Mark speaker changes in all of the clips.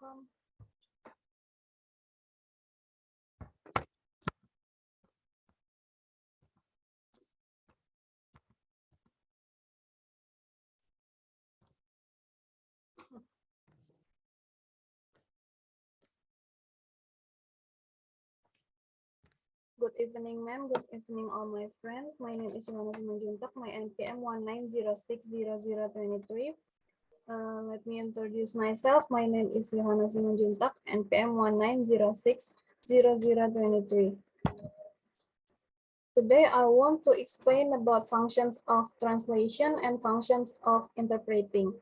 Speaker 1: welcome. Good evening, ma'am. Good evening, all my friends. My name is Yohana Simanjuntak. My NPM 19060023. Let me introduce myself. My name is Yohana Simanjuntak, NPM 19060023. Today, I want to explain about functions of translation and functions of interpreting.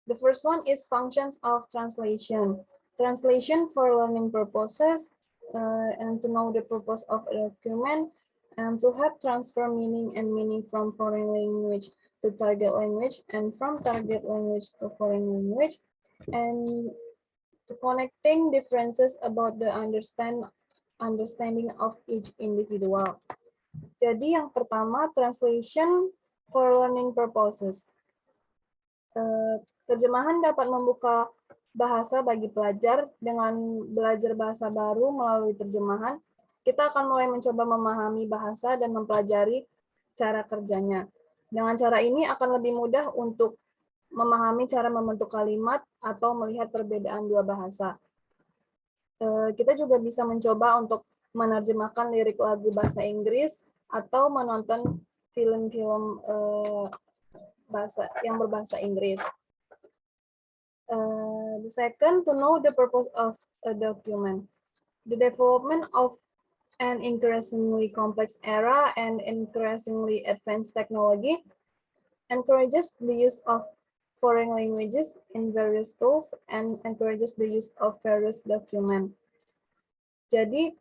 Speaker 1: The first one is functions of translation. Translation for learning purposes, and to know the purpose of a document, and to help transfer meaning and meaning from foreign language to target language, and from target language to foreign language, and to connecting differences about the understanding of each individual. Jadi yang pertama, translation for learning purposes. Terjemahan dapat membuka bahasa bagi pelajar. Dengan belajar bahasa baru melalui terjemahan, kita akan mulai mencoba memahami bahasa dan mempelajari cara kerjanya. Dengan cara ini akan lebih mudah untuk memahami cara membentuk kalimat atau melihat perbedaan dua bahasa. Kita juga bisa mencoba untuk menerjemahkan lirik lagu bahasa Inggris atau menonton film-film bahasa yang berbahasa Inggris. The second, to know the purpose of a document. The development of an increasingly complex era and increasingly advanced technology encourages the use of foreign languages in various tools and encourages the use of various documents. Jadi,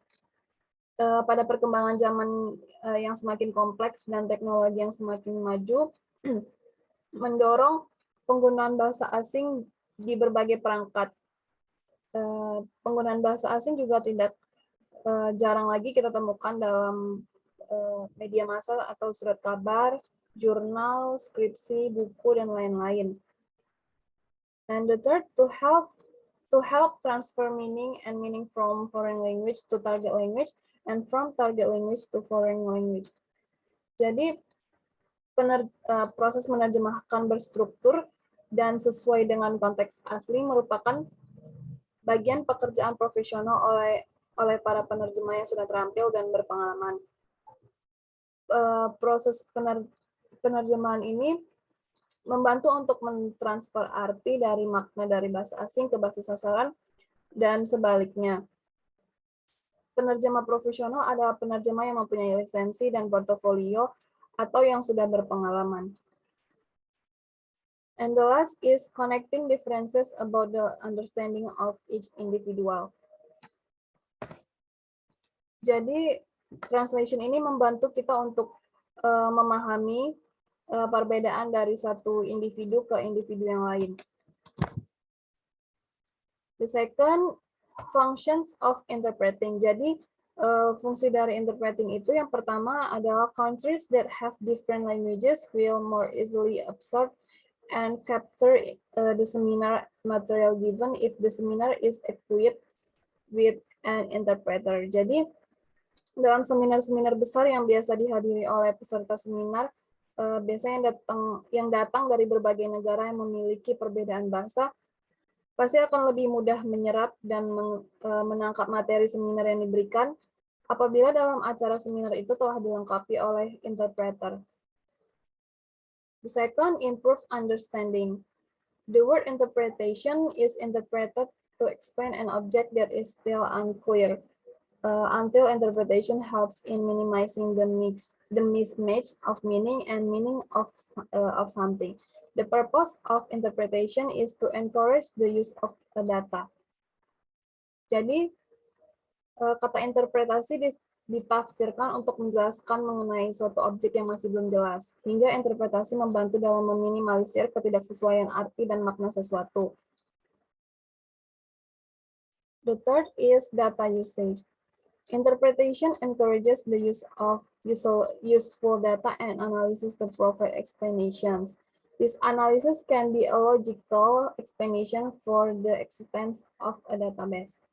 Speaker 1: pada perkembangan zaman yang semakin kompleks dan teknologi yang semakin maju, mendorong penggunaan bahasa asing di berbagai perangkat. Penggunaan bahasa asing juga tidak jarang lagi kita temukan dalam media massa atau surat kabar, jurnal, skripsi, buku, dan lain-lain. And the third, to help transfer meaning and meaning from foreign language to target language and from target language to foreign language. Jadi proses menerjemahkan berstruktur dan sesuai dengan konteks asli merupakan bagian pekerjaan profesional oleh para penerjemah yang sudah terampil dan berpengalaman. Proses penerjemahan ini membantu untuk mentransfer arti dari makna dari bahasa asing ke bahasa sasaran dan sebaliknya. Penerjemah profesional adalah penerjemah yang mempunyai lisensi dan portofolio atau yang sudah berpengalaman. And the last is connecting differences about the understanding of each individual. Jadi, translation ini membantu kita untuk memahami perbedaan dari satu individu ke individu yang lain. The second, functions of interpreting. Jadi, fungsi dari interpreting itu yang pertama adalah countries that have different languages will more easily absorb and capture the seminar material given if the seminar is equipped with an interpreter. Jadi, dalam seminar-seminar besar yang biasa dihadiri oleh peserta seminar, biasanya yang datang dari berbagai negara yang memiliki perbedaan bahasa, pasti akan lebih mudah menyerap dan menangkap materi seminar yang diberikan apabila dalam acara seminar itu telah dilengkapi oleh interpreter. The second, improve understanding. The word interpretation is interpreted to explain an object that is still unclear, until interpretation helps in minimizing the mismatch of meaning and meaning of something. The purpose of interpretation is to encourage the use of data. Jadi, kata interpretasi ditafsirkan untuk menjelaskan mengenai suatu objek yang masih belum jelas, hingga interpretasi membantu dalam meminimalisir ketidaksesuaian arti dan makna sesuatu. The third is data usage. Interpretation encourages the use of useful data and analysis to provide explanations. This analysis can be a logical explanation for the existence of a database.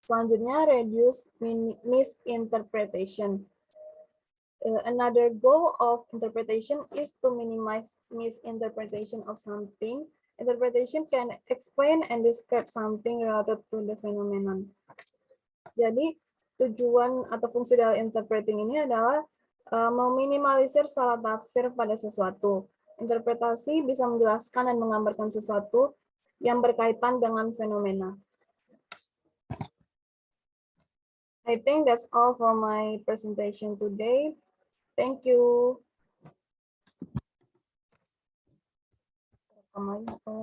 Speaker 1: Selanjutnya, reduce misinterpretation. Another goal of interpretation is to minimize misinterpretation of something. Interpretation can explain and describe something related to the phenomenon. Jadi, tujuan atau fungsi dari interpreting ini adalah meminimalisir salah tafsir pada sesuatu. Interpretasi bisa menjelaskan dan menggambarkan sesuatu yang berkaitan dengan fenomena. I think that's all for my presentation today. Thank you. Kembali ke